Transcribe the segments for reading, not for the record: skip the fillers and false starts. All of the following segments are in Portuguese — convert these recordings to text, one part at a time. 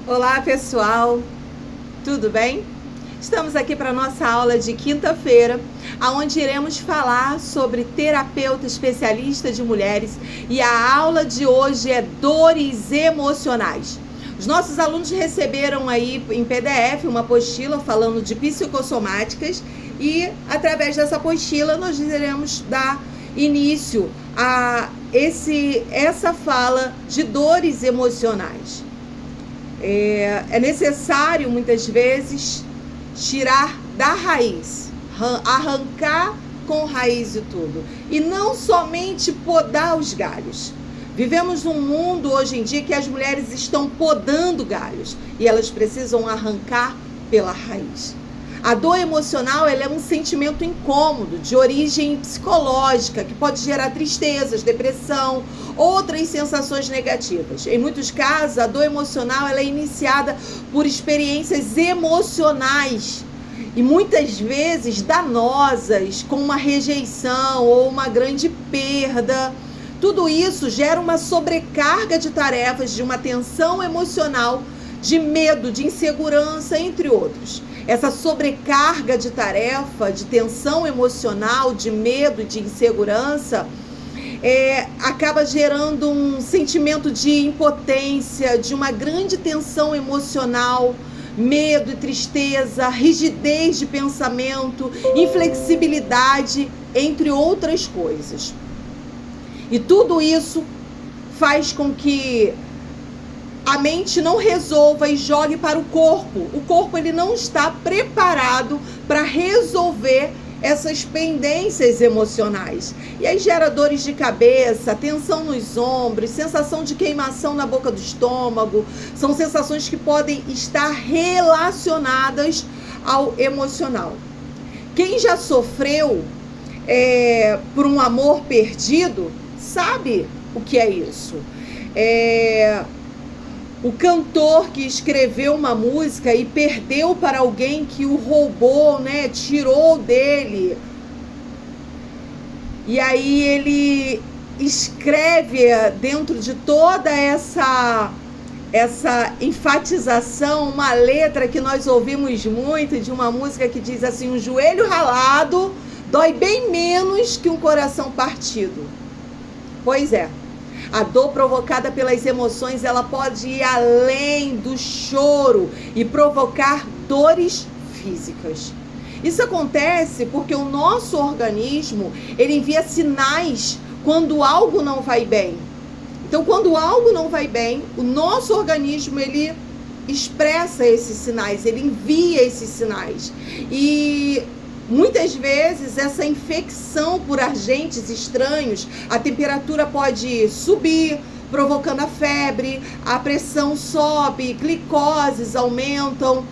Olá pessoal, tudo bem? Estamos aqui para a nossa aula de quinta-feira, onde iremos falar sobre terapeuta especialista de mulheres, e a aula de hoje é dores emocionais. Os nossos alunos receberam aí em PDF uma apostila falando de psicossomáticas e através dessa apostila nós iremos dar início a essa fala de dores emocionais. É necessário muitas vezes tirar da raiz, arrancar com raiz e tudo, e não somente podar os galhos. Vivemos num mundo hoje em dia que as mulheres estão podando galhos e elas precisam arrancar pela raiz. A dor emocional, ela é um sentimento incômodo, de origem psicológica, que pode gerar tristezas, depressão, outras sensações negativas. Em muitos casos, a dor emocional ela é iniciada por experiências emocionais e muitas vezes danosas, com uma rejeição ou uma grande perda. Tudo isso gera uma sobrecarga de tarefas, de uma tensão emocional, de medo, de insegurança, entre outros. Essa sobrecarga de tarefa, de tensão emocional, de medo, de insegurança, acaba gerando um sentimento de impotência, de uma grande tensão emocional, medo e tristeza, rigidez de pensamento, inflexibilidade, entre outras coisas. E tudo isso faz com que a mente não resolva e jogue para o corpo. O corpo ele não está preparado para resolver essas pendências emocionais. E aí gera dores de cabeça, tensão nos ombros, sensação de queimação na boca do estômago. São sensações que podem estar relacionadas ao emocional. Quem já sofreu por um amor perdido sabe o que é isso. O cantor que escreveu uma música e perdeu para alguém que o roubou, né? Tirou dele. E aí ele escreve dentro de toda essa enfatização, uma letra que nós ouvimos muito, de uma música que diz assim: um joelho ralado dói bem menos que um coração partido. Pois é. A dor provocada pelas emoções, ela pode ir além do choro e provocar dores físicas. Isso acontece porque o nosso organismo, ele envia sinais quando algo não vai bem. Então, quando algo não vai bem, o nosso organismo, ele expressa esses sinais, ele envia esses sinais. E muitas vezes essa infecção por agentes estranhos, a temperatura pode subir, provocando a febre, a pressão sobe, glicoses aumentam.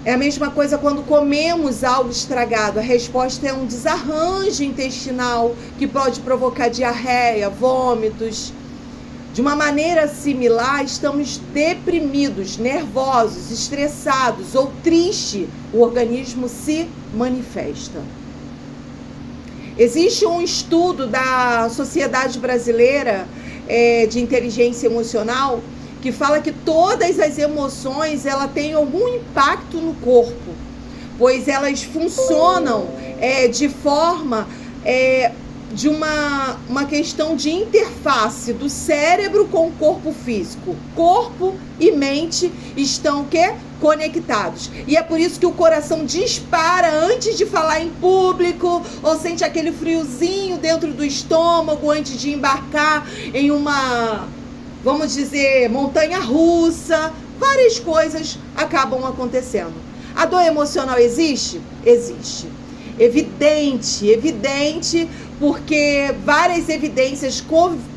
É a mesma coisa quando comemos algo estragado. A resposta é um desarranjo intestinal que pode provocar diarreia, vômitos. De uma maneira similar, estamos deprimidos, nervosos, estressados ou tristes, o organismo se manifesta. Existe um estudo da Sociedade Brasileira de Inteligência Emocional que fala que todas as emoções ela têm algum impacto no corpo, pois elas funcionam de forma de uma questão de interface do cérebro com o corpo físico. Corpo e mente estão o quê? Conectados. E é por isso que o coração dispara antes de falar em público, ou sente aquele friozinho dentro do estômago antes de embarcar em uma, vamos dizer, montanha-russa. Várias coisas acabam acontecendo. A dor emocional existe? Existe. Evidente, porque várias evidências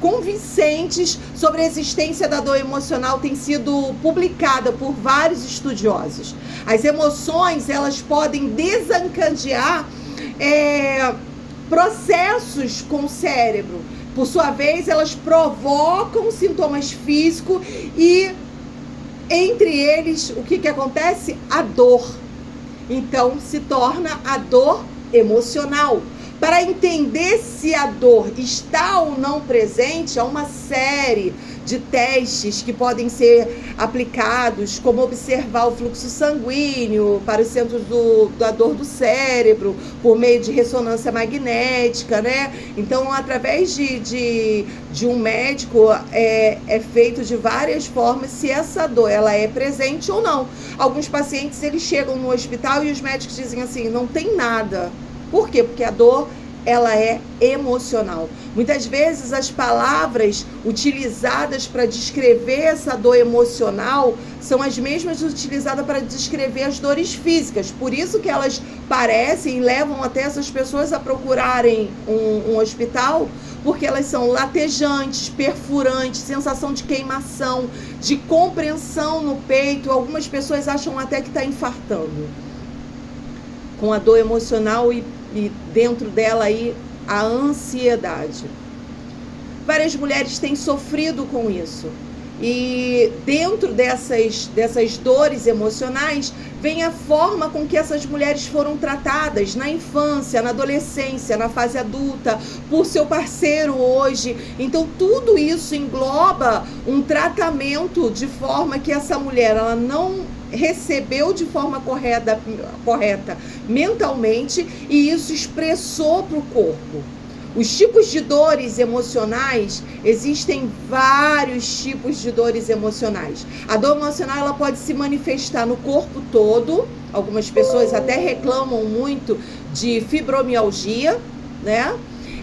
convincentes sobre a existência da dor emocional têm sido publicadas por vários estudiosos. As emoções, elas podem desencadear processos com o cérebro. Por sua vez, elas provocam sintomas físicos e, entre eles, o que acontece? A dor. Então, se torna a dor emocional. Para entender se a dor está ou não presente, há uma série de testes que podem ser aplicados, como observar o fluxo sanguíneo para os centros da dor do cérebro, por meio de ressonância magnética, né? Então, através de um médico, é feito de várias formas se essa dor ela é presente ou não. Alguns pacientes, eles chegam no hospital e os médicos dizem assim, não tem nada. Por quê? Porque a dor, ela é emocional. Muitas vezes as palavras utilizadas para descrever essa dor emocional são as mesmas utilizadas para descrever as dores físicas. Por isso que elas parecem e levam até essas pessoas a procurarem um hospital, porque elas são latejantes, perfurantes, sensação de queimação, de compreensão no peito. Algumas pessoas acham até que está infartando com a dor emocional e dentro dela aí a ansiedade. Várias mulheres têm sofrido com isso. E dentro dessas dores emocionais vem a forma com que essas mulheres foram tratadas na infância, na adolescência, na fase adulta, por seu parceiro hoje. Então tudo isso engloba um tratamento de forma que essa mulher ela não recebeu de forma correta mentalmente, e isso expressou para o corpo. Os tipos de dores emocionais, existem vários tipos de dores emocionais. A dor emocional ela pode se manifestar no corpo todo. Algumas pessoas até reclamam muito de fibromialgia, né?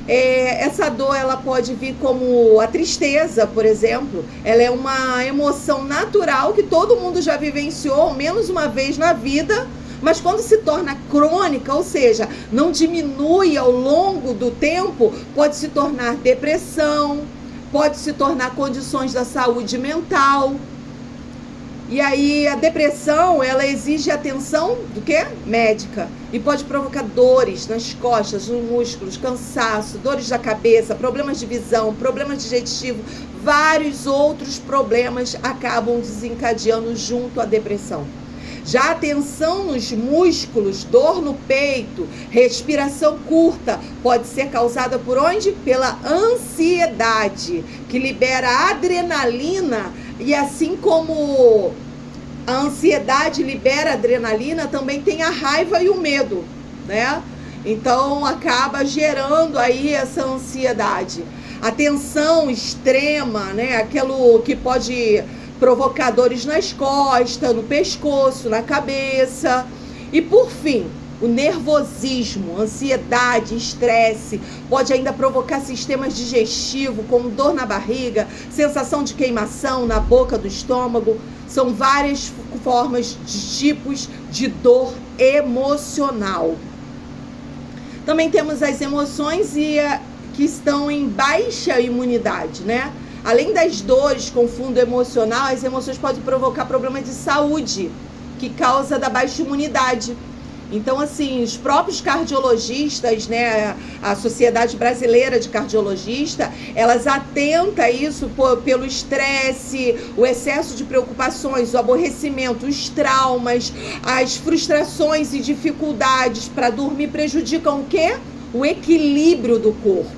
Essa dor ela pode vir como a tristeza, por exemplo. Ela é uma emoção natural que todo mundo já vivenciou ao menos uma vez na vida, mas quando se torna crônica, ou seja, não diminui ao longo do tempo, pode se tornar depressão, pode se tornar condições da saúde mental. E aí a depressão, ela exige atenção do quê? Médica. E pode provocar dores nas costas, nos músculos, cansaço, dores da cabeça, problemas de visão, problemas digestivos, vários outros problemas acabam desencadeando junto à depressão. Já a tensão nos músculos, dor no peito, respiração curta, pode ser causada por onde? Pela ansiedade, que libera adrenalina. E assim como a ansiedade libera adrenalina, também tem a raiva e o medo, né? Então acaba gerando aí essa ansiedade. A tensão extrema, né? Aquilo que pode provocar dores nas costas, no pescoço, na cabeça. E por fim, o nervosismo, ansiedade, estresse, pode ainda provocar sistemas digestivos, como dor na barriga, sensação de queimação na boca do estômago. São várias formas de tipos de dor emocional. Também temos as emoções que estão em baixa imunidade, né? Além das dores com fundo emocional, as emoções podem provocar problemas de saúde, que causa da baixa imunidade. Então, assim, os próprios cardiologistas, né, a Sociedade Brasileira de Cardiologista, elas atentam a isso pelo estresse, o excesso de preocupações, o aborrecimento, os traumas, as frustrações e dificuldades para dormir prejudicam o quê? O equilíbrio do corpo.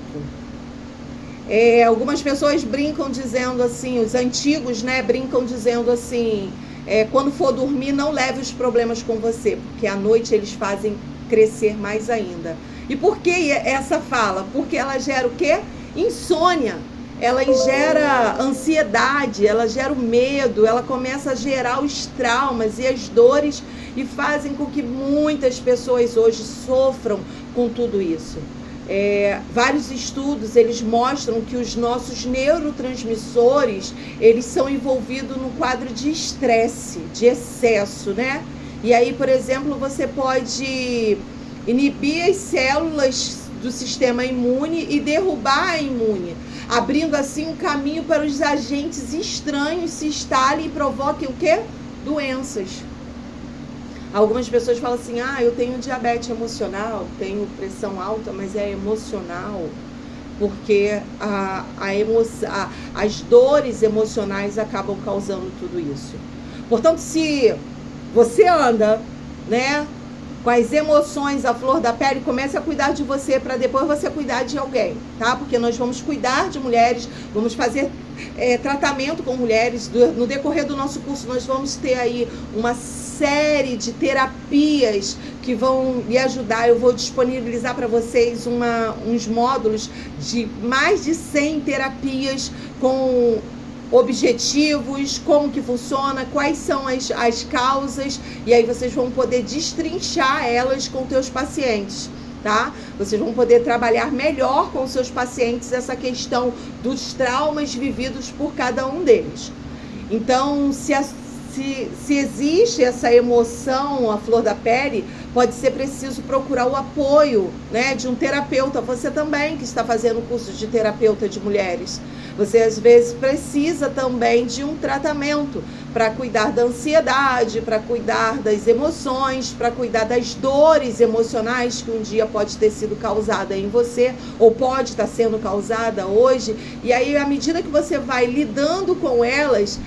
Algumas pessoas brincam dizendo assim, os antigos, né, brincam dizendo assim, quando for dormir, não leve os problemas com você, porque à noite eles fazem crescer mais ainda. E por que essa fala? Porque ela gera o quê? Insônia. Ela gera ansiedade, ela gera o medo, ela começa a gerar os traumas e as dores e fazem com que muitas pessoas hoje sofram com tudo isso. Vários estudos, eles mostram que os nossos neurotransmissores, eles são envolvidos no quadro de estresse, de excesso, né? E aí, por exemplo, você pode inibir as células do sistema imune e derrubar a imune, abrindo assim um caminho para os agentes estranhos se instalem e provoquem o quê? Doenças. Algumas pessoas falam assim, eu tenho diabetes emocional, tenho pressão alta, mas é emocional, porque as dores emocionais acabam causando tudo isso. Portanto, se você anda, né, com as emoções à flor da pele, comece a cuidar de você para depois você cuidar de alguém, tá? Porque nós vamos cuidar de mulheres, vamos fazer tratamento com mulheres. No decorrer do nosso curso, nós vamos ter aí uma série de terapias que vão lhe ajudar. Eu vou disponibilizar para vocês uns módulos de mais de 100 terapias com objetivos, como que funciona, quais são as causas, e aí vocês vão poder destrinchar elas com teus pacientes, tá? Vocês vão poder trabalhar melhor com seus pacientes essa questão dos traumas vividos por cada um deles. Então, se existe essa emoção à flor da pele, pode ser preciso procurar o apoio, né, de um terapeuta. Você também que está fazendo curso de terapeuta de mulheres, você às vezes precisa também de um tratamento para cuidar da ansiedade, para cuidar das emoções, para cuidar das dores emocionais que um dia pode ter sido causada em você, ou pode estar sendo causada hoje. E aí, à medida que você vai lidando com elas,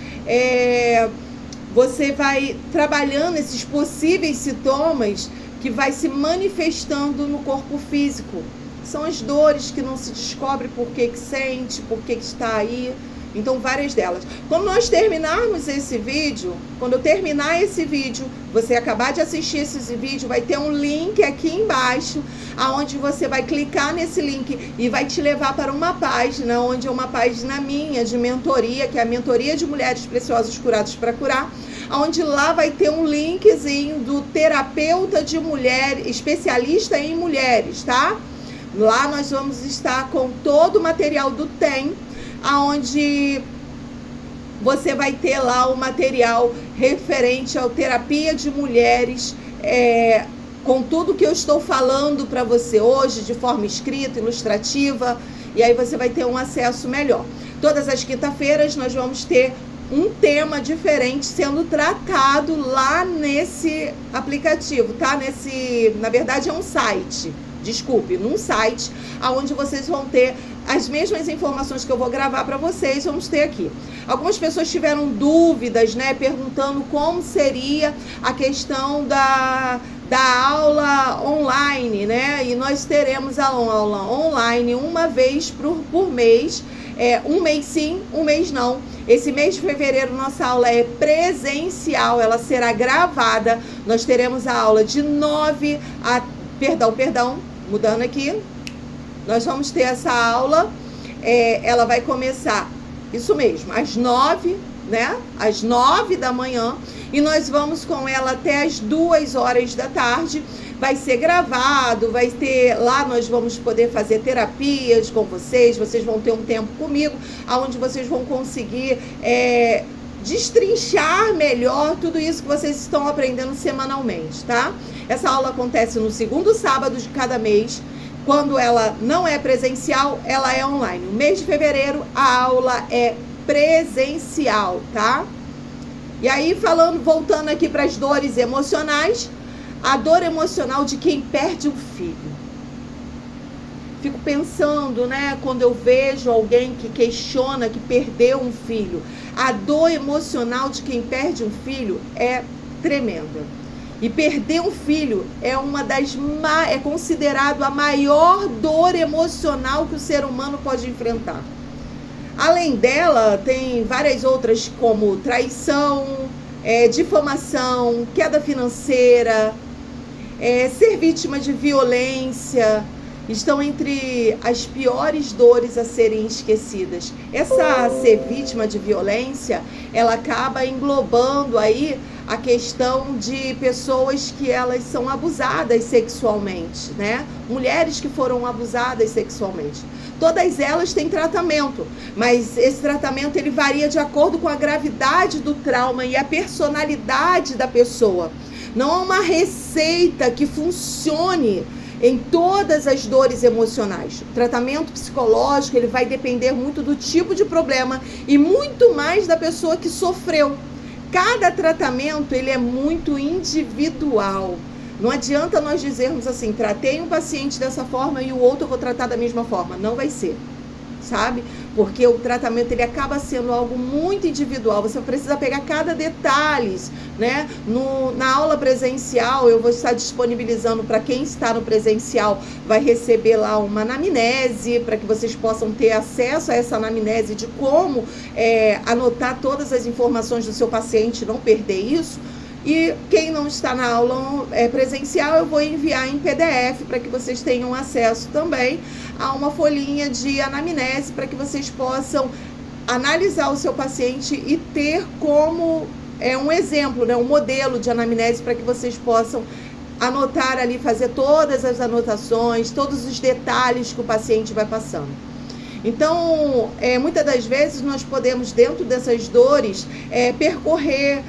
você vai trabalhando esses possíveis sintomas que vai se manifestando no corpo físico. São as dores que não se descobre por que sente, por que está aí. Então, várias delas. Quando nós terminarmos esse vídeo, quando eu terminar esse vídeo, você acabar de assistir esse vídeo, vai ter um link aqui embaixo, aonde você vai clicar nesse link e vai te levar para uma página, onde é uma página minha de mentoria, que é a Mentoria de Mulheres Preciosas Curadas para Curar, onde lá vai ter um linkzinho do terapeuta de mulher, especialista em mulheres, tá? Lá nós vamos estar com todo o material do TEM, aonde você vai ter lá o material referente ao terapia de mulheres, com tudo que eu estou falando para você hoje, de forma escrita, ilustrativa, e aí você vai ter um acesso melhor. Todas as quinta-feiras nós vamos ter um tema diferente sendo tratado lá nesse aplicativo, tá? Na verdade é um site, num site, onde vocês vão ter as mesmas informações que eu vou gravar para vocês, vamos ter aqui. Algumas pessoas tiveram dúvidas, né, perguntando como seria a questão da aula online, né? E nós teremos a aula online uma vez por mês, um mês sim, um mês não. Esse mês de fevereiro nossa aula é presencial, ela será gravada. Nós teremos a aula de 9 a... mudando aqui. Nós vamos ter essa aula, ela vai começar, isso mesmo, às 9, né? Às 9 da manhã, e nós vamos com ela até às 2 horas da tarde. Vai ser gravado, vai ter, lá nós vamos poder fazer terapias com vocês vão ter um tempo comigo, onde vocês vão conseguir destrinchar melhor tudo isso que vocês estão aprendendo semanalmente, tá? Essa aula acontece no segundo sábado de cada mês. Quando ela não é presencial, ela é online. No mês de fevereiro, a aula é presencial, tá? E aí, voltando aqui para as dores emocionais, a dor emocional de quem perde um filho. Fico pensando, né, quando eu vejo alguém que questiona que perdeu um filho. A dor emocional de quem perde um filho é tremenda. E perder um filho é considerado a maior dor emocional que o ser humano pode enfrentar. Além dela, tem várias outras, como traição, difamação, queda financeira, ser vítima de violência. Estão entre as piores dores a serem esquecidas. Essa ser vítima de violência, ela acaba englobando aí a questão de pessoas que elas são abusadas sexualmente, né? Mulheres que foram abusadas sexualmente. Todas elas têm tratamento, mas esse tratamento ele varia de acordo com a gravidade do trauma e a personalidade da pessoa. Não há uma receita que funcione em todas as dores emocionais. O tratamento psicológico ele vai depender muito do tipo de problema e muito mais da pessoa que sofreu. Cada tratamento ele é muito individual. Não adianta nós dizermos assim, tratei um paciente dessa forma e o outro eu vou tratar da mesma forma. Não vai ser, sabe? porque o tratamento ele acaba sendo algo muito individual, você precisa pegar cada detalhe, né? Na aula presencial, eu vou estar disponibilizando para quem está no presencial, vai receber lá uma anamnese, para que vocês possam ter acesso a essa anamnese de como anotar todas as informações do seu paciente, não perder isso. E quem não está na aula presencial, eu vou enviar em PDF para que vocês tenham acesso também a uma folhinha de anamnese para que vocês possam analisar o seu paciente e ter como um exemplo, né, um modelo de anamnese para que vocês possam anotar ali, fazer todas as anotações, todos os detalhes que o paciente vai passando. Então, muitas das vezes nós podemos, dentro dessas dores, percorrer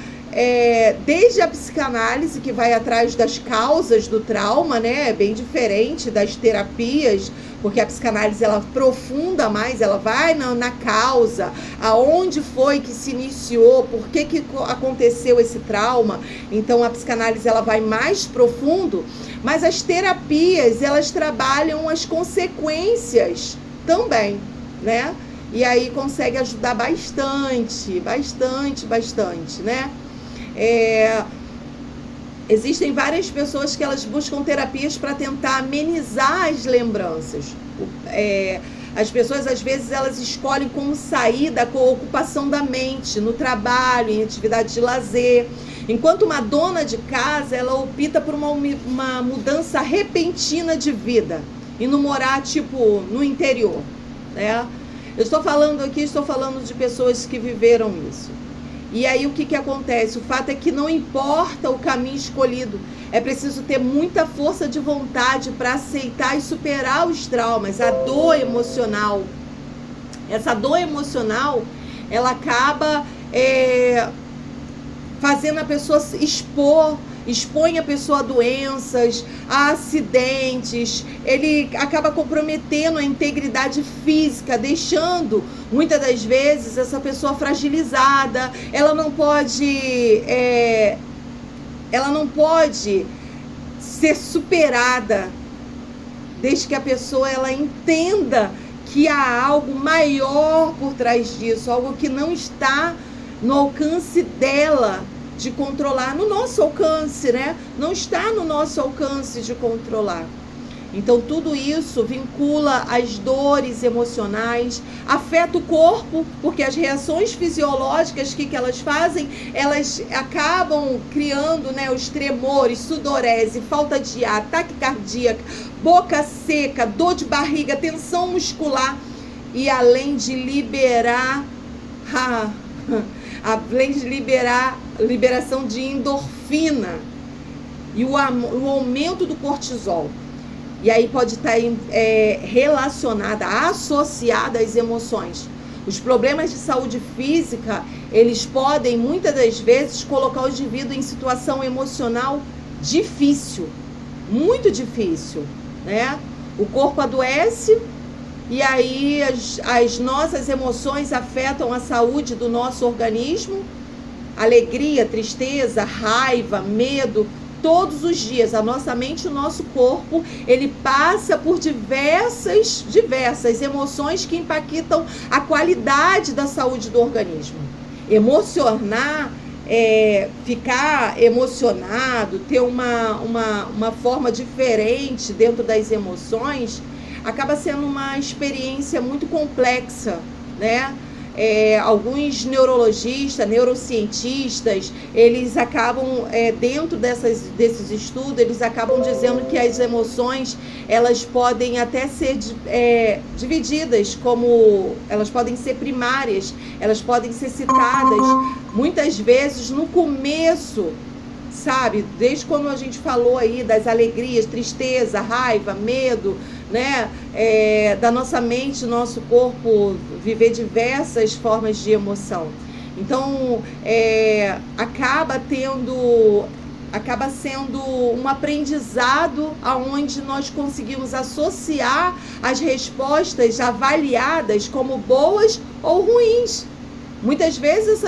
desde a psicanálise, que vai atrás das causas do trauma, né? É bem diferente das terapias, porque a psicanálise ela aprofunda mais, ela vai na causa, aonde foi que se iniciou, por que aconteceu esse trauma. Então a psicanálise ela vai mais profundo, mas as terapias elas trabalham as consequências também, né? E aí consegue ajudar bastante, né? Existem várias pessoas que elas buscam terapias para tentar amenizar as lembranças. As pessoas, às vezes, elas escolhem como saída com a ocupação da mente, no trabalho, em atividade de lazer. Enquanto uma dona de casa, ela opta por uma mudança repentina de vida e não morar, tipo, no interior, né? Estou falando de pessoas que viveram isso. E aí o que acontece? O fato é que não importa o caminho escolhido, é preciso ter muita força de vontade para aceitar e superar os traumas, a dor emocional. Essa dor emocional, ela acaba fazendo a pessoa expõe a pessoa a doenças, a acidentes, ele acaba comprometendo a integridade física, deixando, muitas das vezes, essa pessoa fragilizada, ela não pode ser superada, desde que a pessoa ela entenda que há algo maior por trás disso, algo que não está no alcance dela de controlar, no nosso alcance, né? Não está no nosso alcance de controlar. Então, tudo isso vincula as dores emocionais, afeta o corpo, porque as reações fisiológicas que elas fazem, elas acabam criando, né, os tremores, sudorese, falta de ar, taquicardia, boca seca, dor de barriga, tensão muscular, e além de liberar liberação de endorfina e o aumento do cortisol. E aí pode estar relacionada, associada às emoções. Os problemas de saúde física, eles podem, muitas das vezes, colocar o indivíduo em situação emocional difícil, muito difícil, né? O corpo adoece e aí as nossas emoções afetam a saúde do nosso organismo. Alegria, tristeza, raiva, medo, todos os dias, a nossa mente e o nosso corpo, ele passa por diversas emoções que impactam a qualidade da saúde do organismo. Emocionar, ficar emocionado, ter uma forma diferente dentro das emoções, acaba sendo uma experiência muito complexa, né? Alguns neurologistas, neurocientistas, eles acabam, dentro desses estudos, eles acabam dizendo que as emoções, elas podem até ser divididas, como elas podem ser primárias, elas podem ser citadas, muitas vezes no começo, sabe? Desde quando a gente falou aí das alegrias, tristeza, raiva, medo, né? Da nossa mente, nosso corpo viver diversas formas de emoção. Então, acaba sendo um aprendizado aonde nós conseguimos associar as respostas avaliadas como boas ou ruins. Muitas vezes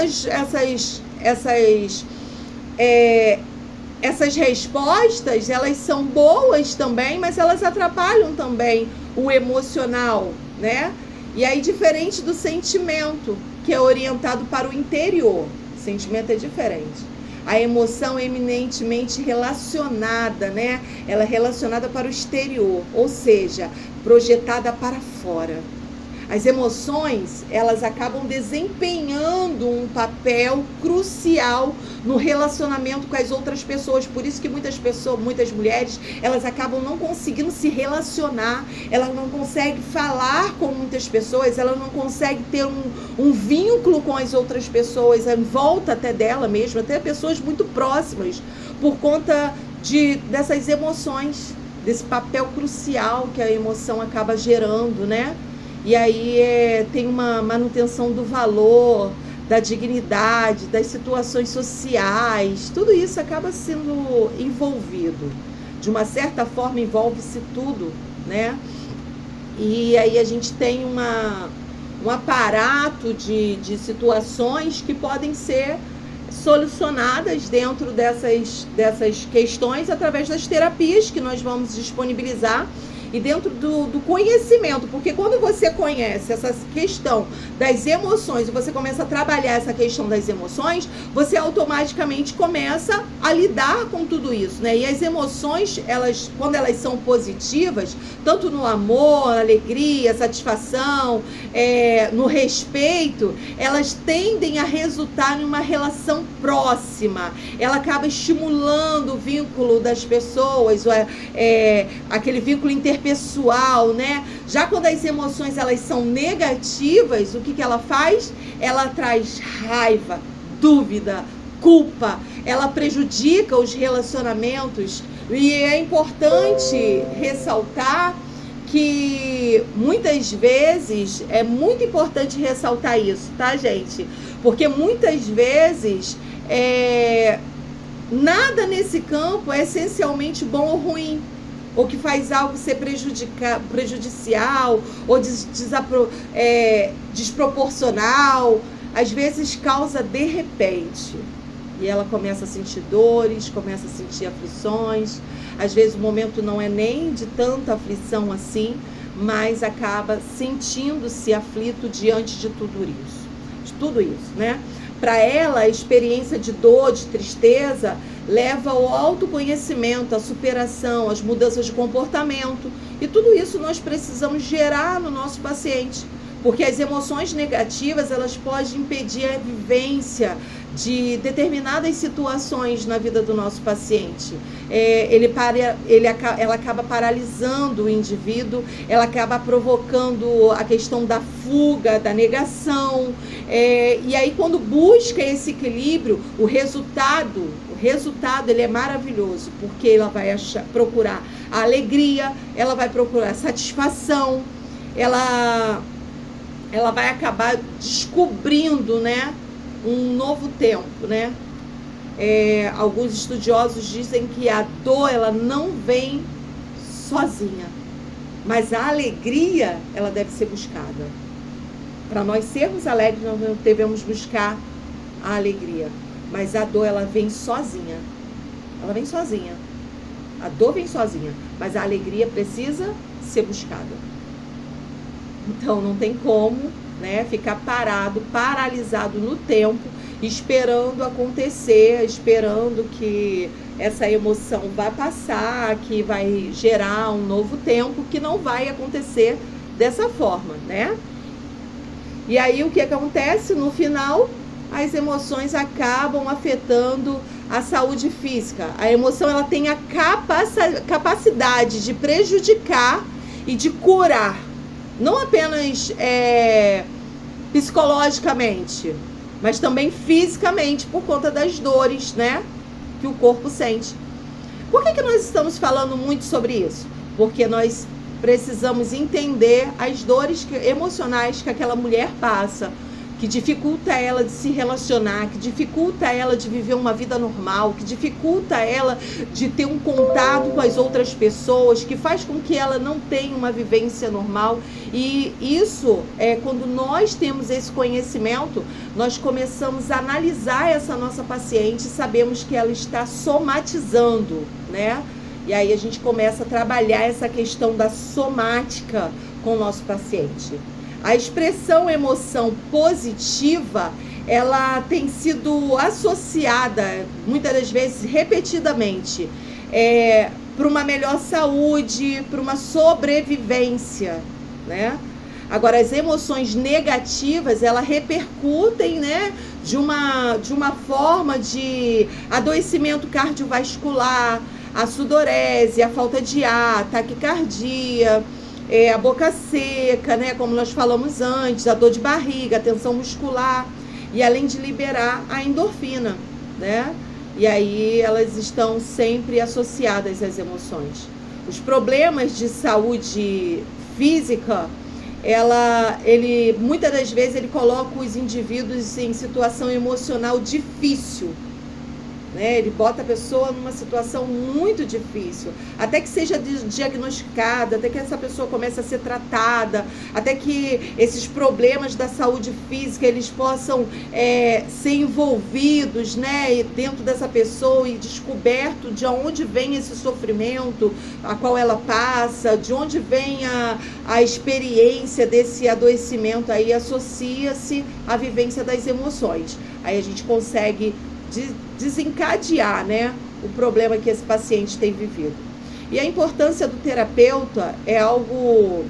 essas respostas, elas são boas também, mas elas atrapalham também o emocional, né? E aí, diferente do sentimento, que é orientado para o interior, o sentimento é diferente. A emoção é eminentemente relacionada, né? Ela é relacionada para o exterior, ou seja, projetada para fora. As emoções, elas acabam desempenhando um papel crucial no relacionamento com as outras pessoas. Por isso que muitas mulheres, elas acabam não conseguindo se relacionar, elas não conseguem falar com muitas pessoas, elas não conseguem ter um vínculo com as outras pessoas, em volta até dela mesma, até pessoas muito próximas, por conta dessas emoções, desse papel crucial que a emoção acaba gerando, né? E aí tem uma manutenção do valor, da dignidade, das situações sociais, tudo isso acaba sendo envolvido. De uma certa forma envolve-se tudo, né? E aí a gente tem um aparato de situações que podem ser solucionadas dentro dessas questões através das terapias que nós vamos disponibilizar. E dentro do conhecimento, porque quando você conhece essa questão das emoções e você começa a trabalhar essa questão das emoções, você automaticamente começa a lidar com tudo isso, né? E as emoções, quando elas são positivas, tanto no amor, na alegria, satisfação, no respeito, elas tendem a resultar em uma relação próxima. Ela acaba estimulando o vínculo das pessoas, aquele vínculo interpessoal, né? Já quando as emoções elas são negativas, o que ela faz? Ela traz raiva, dúvida, culpa, ela prejudica os relacionamentos. E é importante ressaltar que muitas vezes, é muito importante ressaltar isso, tá, gente? Porque muitas vezes nada nesse campo é essencialmente bom ou ruim, ou que faz algo ser prejudicial, ou desproporcional. Às vezes causa de repente. E ela começa a sentir dores, começa a sentir aflições. Às vezes o momento não é nem de tanta aflição assim, mas acaba sentindo-se aflito diante de tudo isso, né? Para ela, a experiência de dor, de tristeza, leva ao autoconhecimento, à superação, às mudanças de comportamento. E tudo isso nós precisamos gerar no nosso paciente, porque as emoções negativas, elas podem impedir a vivência de determinadas situações na vida do nosso paciente. Ela acaba paralisando o indivíduo, ela acaba provocando a questão da fuga, da negação, e aí quando busca esse equilíbrio, o resultado ele é maravilhoso, porque ela vai procurar a alegria, ela vai procurar a satisfação, ela vai acabar descobrindo, né, um novo tempo, né? Alguns estudiosos dizem que a dor, ela não vem sozinha, mas a alegria, ela deve ser buscada. Para nós sermos alegres, nós devemos buscar a alegria, mas a dor, ela vem sozinha. Ela vem sozinha. A dor vem sozinha, mas a alegria precisa ser buscada. Então não tem como, né, ficar paralisado no tempo, esperando acontecer, esperando que essa emoção vai passar, que vai gerar um novo tempo, que não vai acontecer dessa forma, né? E aí o que acontece? No final, as emoções acabam afetando a saúde física. A emoção, ela tem a capacidade de prejudicar e de curar, não apenas psicologicamente, mas também fisicamente, por conta das dores, né, que o corpo sente. Por que nós estamos falando muito sobre isso? Porque nós precisamos entender as dores emocionais que aquela mulher passa, que dificulta ela de se relacionar, que dificulta ela de viver uma vida normal, que dificulta ela de ter um contato com as outras pessoas, que faz com que ela não tenha uma vivência normal. E isso, quando nós temos esse conhecimento, nós começamos a analisar essa nossa paciente e sabemos que ela está somatizando, né? E aí a gente começa a trabalhar essa questão da somática com o nosso paciente. A expressão emoção positiva, ela tem sido associada, muitas das vezes, repetidamente, para uma melhor saúde, para uma sobrevivência, né? Agora, as emoções negativas, elas repercutem, né, de uma forma de adoecimento cardiovascular, a sudorese, a falta de ar, taquicardia, a boca seca, né, como nós falamos antes, a dor de barriga, a tensão muscular, e além de liberar a endorfina, né? E aí elas estão sempre associadas às emoções. Os problemas de saúde física, muitas das vezes ele coloca os indivíduos em situação emocional difícil, né? Ele bota a pessoa numa situação muito difícil, até que seja diagnosticada, até que essa pessoa comece a ser tratada, até que esses problemas da saúde física eles possam ser envolvidos, né, dentro dessa pessoa e descoberto de onde vem esse sofrimento a qual ela passa, de onde vem a experiência desse adoecimento. Aí associa-se à vivência das emoções. Aí a gente consegue desencadear, né, o problema que esse paciente tem vivido. E a importância do terapeuta é algo,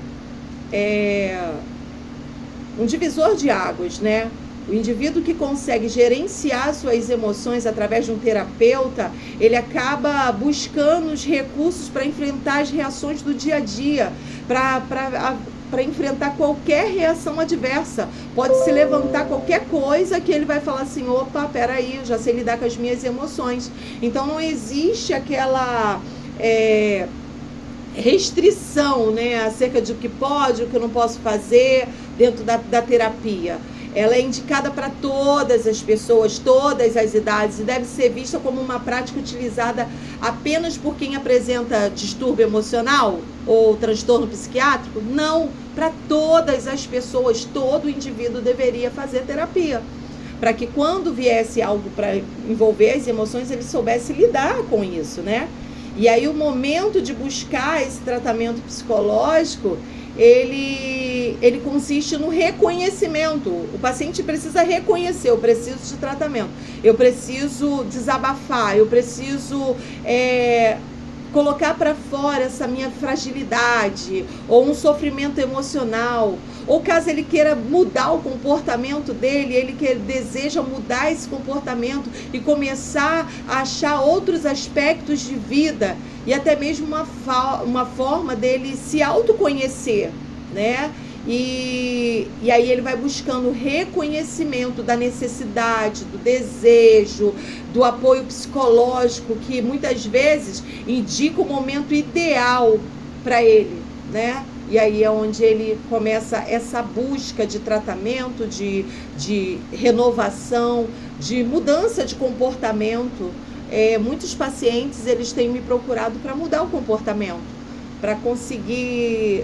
um divisor de águas, né? O indivíduo que consegue gerenciar suas emoções através de um terapeuta, ele acaba buscando os recursos para enfrentar as reações do dia a dia, para enfrentar qualquer reação adversa. Pode se levantar qualquer coisa que ele vai falar assim, opa, peraí, eu já sei lidar com as minhas emoções. Então não existe aquela restrição, né, acerca de o que pode, o que eu não posso fazer dentro da terapia. Ela é indicada para todas as pessoas, todas as idades, e deve ser vista como uma prática utilizada apenas por quem apresenta distúrbio emocional ou transtorno psiquiátrico? Não, para todas as pessoas, todo indivíduo deveria fazer terapia, para que quando viesse algo para envolver as emoções, ele soubesse lidar com isso, né? E aí o momento de buscar esse tratamento psicológico, ele consiste no reconhecimento. O paciente precisa reconhecer, eu preciso de tratamento, eu preciso desabafar, eu preciso colocar para fora essa minha fragilidade, ou um sofrimento emocional, ou caso ele queira mudar o comportamento dele, deseja mudar esse comportamento e começar a achar outros aspectos de vida, e até mesmo uma forma dele se autoconhecer, né? E aí ele vai buscando reconhecimento da necessidade, do desejo, do apoio psicológico, que muitas vezes indica o momento ideal para ele, né? E aí é onde ele começa essa busca de tratamento, de renovação, de mudança de comportamento. Muitos pacientes, eles têm me procurado para mudar o comportamento, para conseguir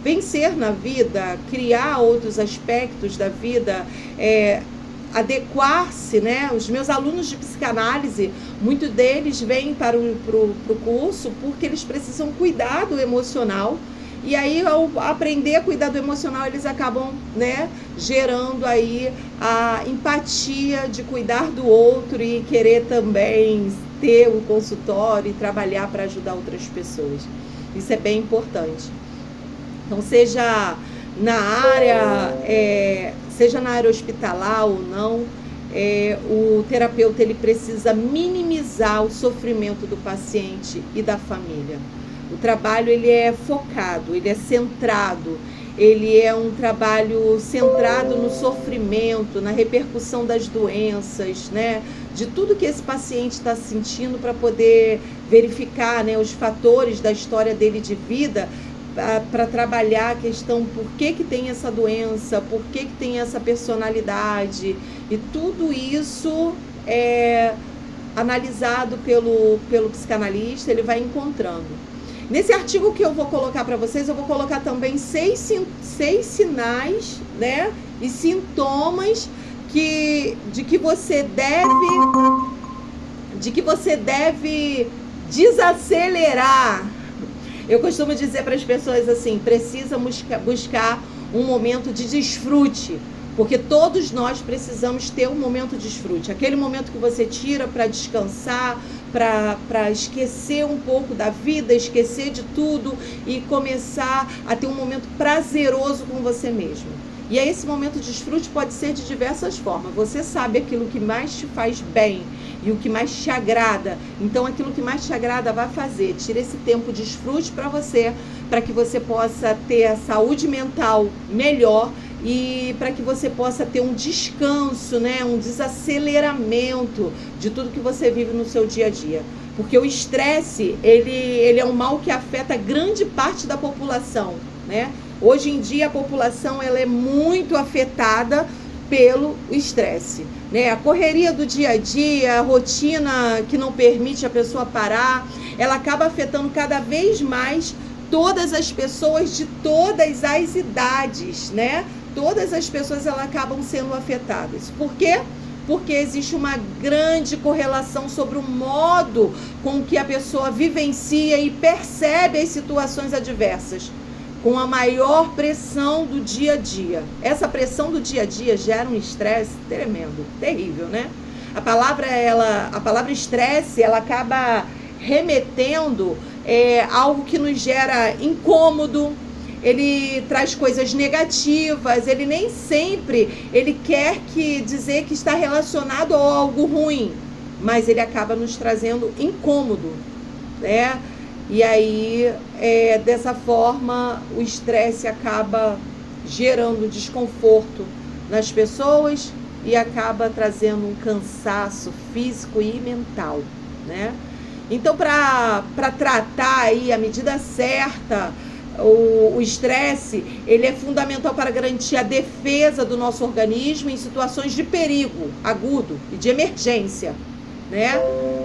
vencer na vida, criar outros aspectos da vida, adequar-se, né? Os meus alunos de psicanálise, muitos deles vêm para o curso porque eles precisam cuidar do emocional, e aí ao aprender a cuidar do emocional, eles acabam, né, gerando aí a empatia de cuidar do outro e querer também ter um consultório e trabalhar para ajudar outras pessoas. Isso é bem importante. Então, seja na área hospitalar ou não, o terapeuta ele precisa minimizar o sofrimento do paciente e da família. O trabalho ele é focado, ele é centrado, ele é um trabalho centrado no sofrimento, na repercussão das doenças, né? De tudo que esse paciente está sentindo, para poder verificar, né, os fatores da história dele de vida, para trabalhar a questão por que tem essa doença, por que tem essa personalidade, e tudo isso é analisado pelo psicanalista, ele vai encontrando. Nesse artigo que eu vou colocar para vocês, eu vou colocar também seis sinais, né, e sintomas de que você deve desacelerar. Eu costumo dizer para as pessoas assim, precisa buscar um momento de desfrute, porque todos nós precisamos ter um momento de desfrute, aquele momento que você tira para descansar, para esquecer um pouco da vida, esquecer de tudo e começar a ter um momento prazeroso com você mesmo. E aí esse momento de desfrute pode ser de diversas formas. Você sabe aquilo que mais te faz bem e o que mais te agrada. Então aquilo que mais te agrada, vai fazer. Tira esse tempo de desfrute para você, para que você possa ter a saúde mental melhor e para que você possa ter um descanso, né? Um desaceleramento de tudo que você vive no seu dia a dia. Porque o estresse, ele é um mal que afeta grande parte da população, né? Hoje em dia a população ela é muito afetada pelo estresse, né? A correria do dia a dia, a rotina que não permite a pessoa parar, ela acaba afetando cada vez mais todas as pessoas de todas as idades, né? Todas as pessoas elas acabam sendo afetadas. Por quê? Porque existe uma grande correlação sobre o modo com que a pessoa vivencia e percebe as situações adversas, com a maior pressão do dia a dia. Essa pressão do dia a dia gera um estresse tremendo, terrível, né? A palavra estresse, ela acaba remetendo algo que nos gera incômodo, ele traz coisas negativas, ele nem sempre ele quer dizer que está relacionado a algo ruim, mas ele acaba nos trazendo incômodo, né? E aí, dessa forma, o estresse acaba gerando desconforto nas pessoas e acaba trazendo um cansaço físico e mental, né? Então, para tratar aí a medida certa, o estresse, ele é fundamental para garantir a defesa do nosso organismo em situações de perigo agudo e de emergência, né?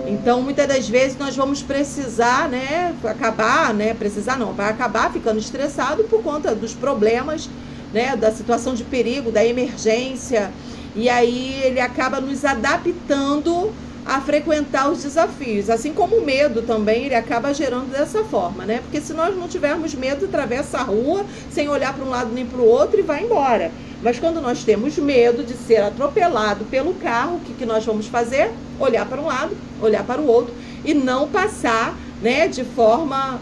Então, muitas das vezes nós vamos precisar, né, vai acabar ficando estressado por conta dos problemas, né, da situação de perigo, da emergência, e aí ele acaba nos adaptando a frequentar os desafios, assim como o medo também, ele acaba gerando dessa forma, né? Porque se nós não tivermos medo, atravessa a rua sem olhar para um lado nem para o outro e vai embora. Mas quando nós temos medo de ser atropelado pelo carro, o que nós vamos fazer? Olhar para um lado, olhar para o outro e não passar, né, de forma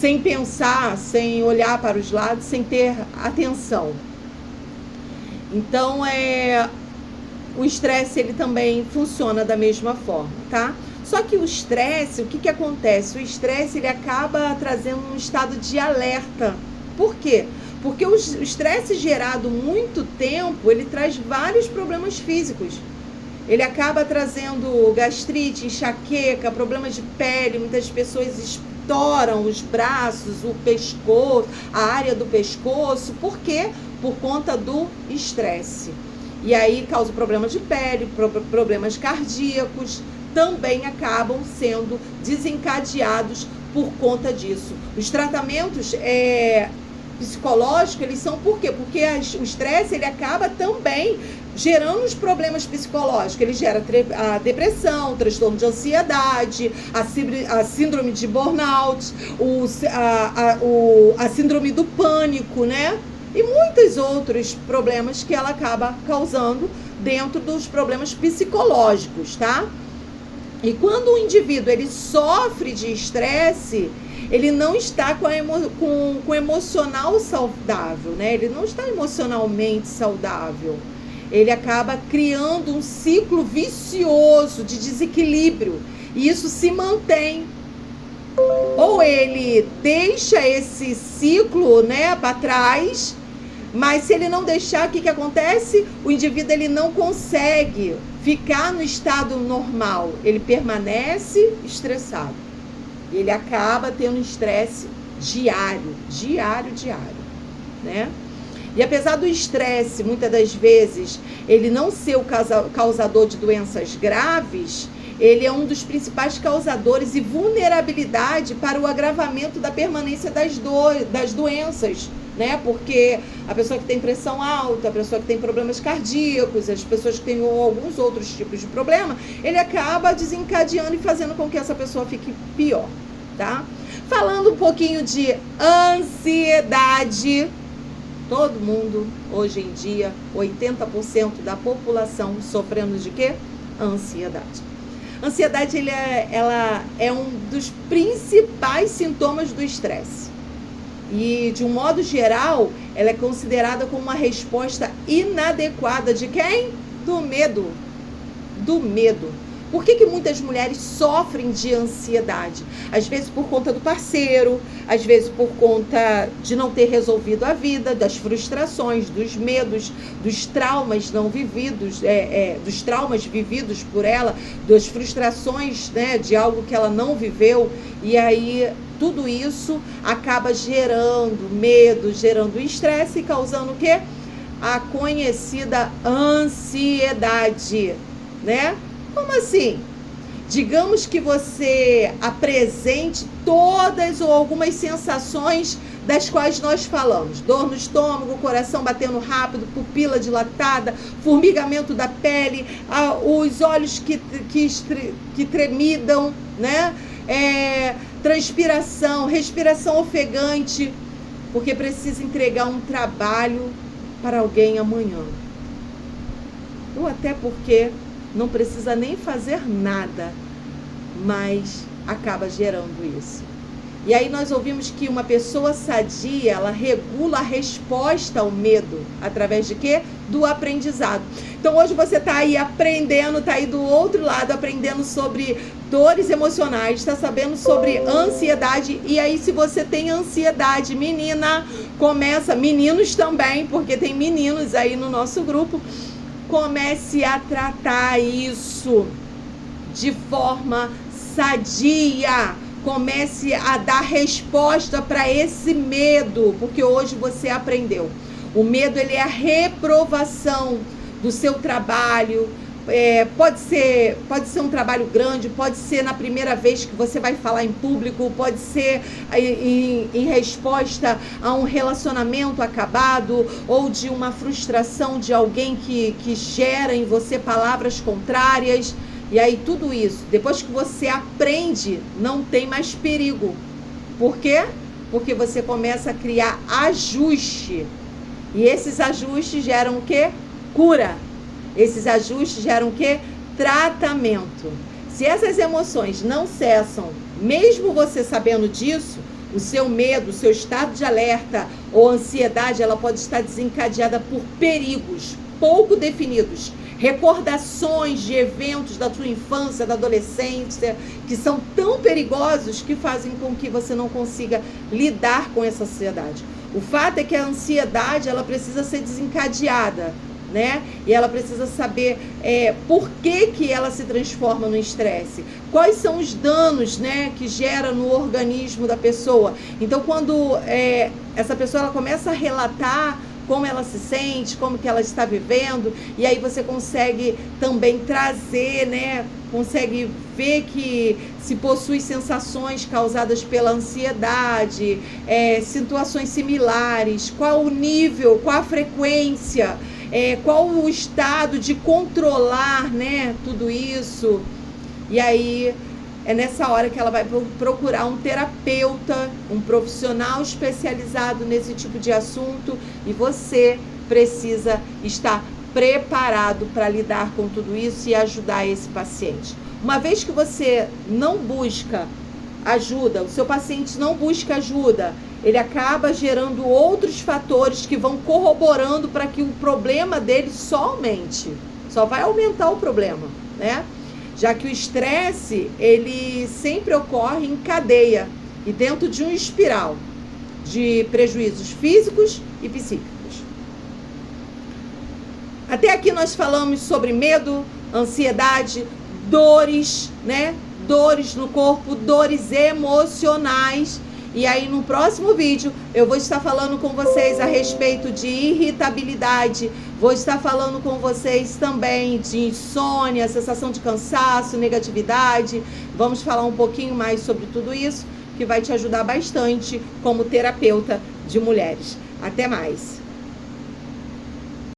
sem pensar, sem olhar para os lados, sem ter atenção. Então, o estresse, ele também funciona da mesma forma, tá? Só que o estresse, o que acontece? O estresse, ele acaba trazendo um estado de alerta. Por quê? Porque o estresse gerado muito tempo, ele traz vários problemas físicos. Ele acaba trazendo gastrite, enxaqueca, problemas de pele, muitas pessoas estouram os braços, o pescoço, a área do pescoço. Por quê? Por conta do estresse. E aí causa problemas de pele, problemas cardíacos, também acabam sendo desencadeados por conta disso. Os tratamentos psicológicos, eles são por quê? Porque o estresse, ele acaba também gerando os problemas psicológicos. Ele gera a depressão, o transtorno de ansiedade, a síndrome de burnout, a síndrome do pânico, né? E muitos outros problemas que ela acaba causando dentro dos problemas psicológicos, tá? E quando o indivíduo ele sofre de estresse, ele não está com o emocional saudável, né? Ele não está emocionalmente saudável. Ele acaba criando um ciclo vicioso de desequilíbrio. E isso se mantém. Ou ele deixa esse ciclo, né, para trás, mas se ele não deixar, o que acontece? O indivíduo ele não consegue ficar no estado normal. Ele permanece estressado. Ele acaba tendo estresse diário, né? E apesar do estresse, muitas das vezes, ele não ser o causador de doenças graves, ele é um dos principais causadores e vulnerabilidade para o agravamento da permanência das doenças, né? Porque a pessoa que tem pressão alta, a pessoa que tem problemas cardíacos, as pessoas que têm alguns outros tipos de problema, ele acaba desencadeando e fazendo com que essa pessoa fique pior, tá? Falando um pouquinho de ansiedade, todo mundo, hoje em dia, 80% da população sofrendo de quê? Ansiedade. Ansiedade, ela é um dos principais sintomas do estresse. E, de um modo geral, ela é considerada como uma resposta inadequada de quem? Do medo. Do medo. Por que muitas mulheres sofrem de ansiedade? Às vezes por conta do parceiro, às vezes por conta de não ter resolvido a vida, das frustrações, dos medos, dos traumas não vividos, dos traumas vividos por ela, das frustrações, né, de algo que ela não viveu. E aí tudo isso acaba gerando medo, gerando estresse e causando o quê? A conhecida ansiedade, né? Como assim? Digamos que você apresente todas ou algumas sensações das quais nós falamos. Dor no estômago, coração batendo rápido, pupila dilatada, formigamento da pele, os olhos que tremidam, né? Transpiração, respiração ofegante, porque precisa entregar um trabalho para alguém amanhã. Ou até porque não precisa nem fazer nada, mas acaba gerando isso. E aí nós ouvimos que uma pessoa sadia, ela regula a resposta ao medo, através de quê? Do aprendizado. Então hoje você está aí aprendendo, está aí do outro lado, aprendendo sobre dores emocionais, está sabendo sobre ansiedade. E aí se você tem ansiedade, menina, começa, meninos também, porque tem meninos aí no nosso grupo, comece a tratar isso de forma sadia. Comece a dar resposta para esse medo, porque hoje você aprendeu. O medo, ele é a reprovação do seu trabalho. Pode ser um trabalho grande, pode ser na primeira vez que você vai falar em público, pode ser em resposta a um relacionamento acabado ou de uma frustração de alguém que gera em você palavras contrárias. E aí tudo isso, depois que você aprende, não tem mais perigo. Por quê? Porque você começa a criar ajuste. E esses ajustes geram o quê? Cura. Esses ajustes geram o quê? Tratamento. Se essas emoções não cessam, mesmo você sabendo disso, o seu medo, o seu estado de alerta ou ansiedade, ela pode estar desencadeada por perigos pouco definidos. Recordações de eventos da sua infância, da adolescência, que são tão perigosos que fazem com que você não consiga lidar com essa ansiedade. O fato é que a ansiedade, ela precisa ser desencadeada, né? E ela precisa saber por que ela se transforma no estresse. Quais são os danos, né, que gera no organismo da pessoa. Então, quando essa pessoa ela começa a relatar como ela se sente, como que ela está vivendo, e aí você consegue também trazer, né, consegue ver que se possui sensações causadas pela ansiedade, situações similares, qual o nível, qual a frequência, qual o estado de controlar, né, tudo isso. E aí é nessa hora que ela vai procurar um terapeuta, um profissional especializado nesse tipo de assunto, e você precisa estar preparado para lidar com tudo isso e ajudar esse paciente. Uma vez que você não busca ajuda, o seu paciente não busca ajuda, ele acaba gerando outros fatores que vão corroborando para que o problema dele só aumente, só vai aumentar o problema, né? Já que o estresse, ele sempre ocorre em cadeia e dentro de uma espiral de prejuízos físicos e psíquicos. Até aqui nós falamos sobre medo, ansiedade, dores, né? Dores no corpo, dores emocionais. E aí no próximo vídeo eu vou estar falando com vocês a respeito de irritabilidade, vou estar falando com vocês também de insônia, sensação de cansaço, negatividade. Vamos falar um pouquinho mais sobre tudo isso, que vai te ajudar bastante como terapeuta de mulheres. Até mais!